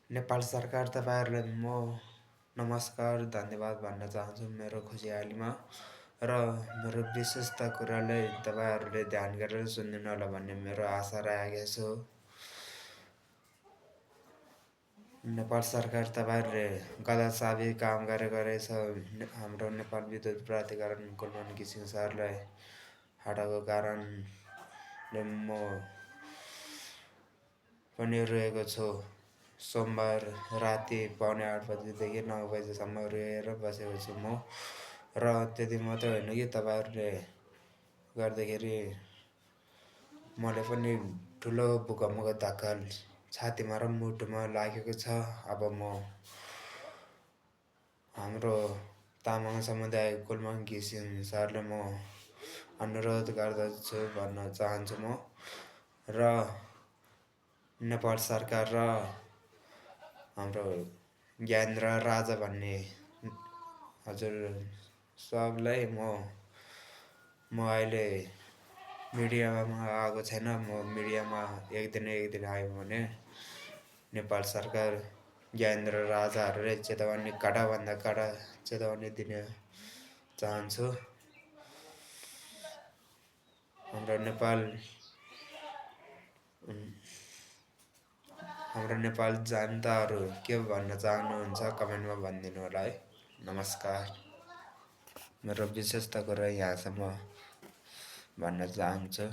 नेपाल सरकार तपाईँहरूलाई म नमस्कार धन्यवाद भन्न चाहन्छु मेरो खुसियालीमा र मेरो विशेषता कुरालाई तपाईँहरूले ध्यान गरेर सुनिदिनु होला भन्ने मेरो आशा राखेको छु। नेपाल सरकार तपाईँहरूले गलत साबित काम गरेको रहेछ। हाम्रो नेपाल विद्युत प्राधिकरण कुलमान घिसिङ सरलाई हटाएको कारणले म पनि रोएको छु। सोमबार राति 8:15 बजेदेखि 9 बजेसम्म रोएर बसेको छु म। र त्यति मात्रै होइन कि तपाईँहरूले गर्दाखेरि मलाई पनि ठुलो भूकम्पको धक्का छातीमा र मुटुमा लागेको छ। अब म हाम्रो तामाङ समुदाय कुलमान घिसिङ सरले म अनुरोध गर्दछु भन्न चाहन्छु म। र नेपाल सरकार र हाम्रो ज्ञानेन्द्र राजा भन्ने हजुर सबलाई म अहिले मिडियामा आएको छैन। म मिडियामा एक दिन आयो भने नेपाल सरकार ज्ञानेन्द्र राजाहरूले चेतावनी कडाभन्दा कडा चेतावनी दिन चाहन्छु। हाम्रो नेपाल जनताहरू के भन्न चाहनुहुन्छ कमेन्टमा भनिदिनु होला है। नमस्कार। मेरो विशेषता कुरा यहाँसम्म भन्न चाहन्छु।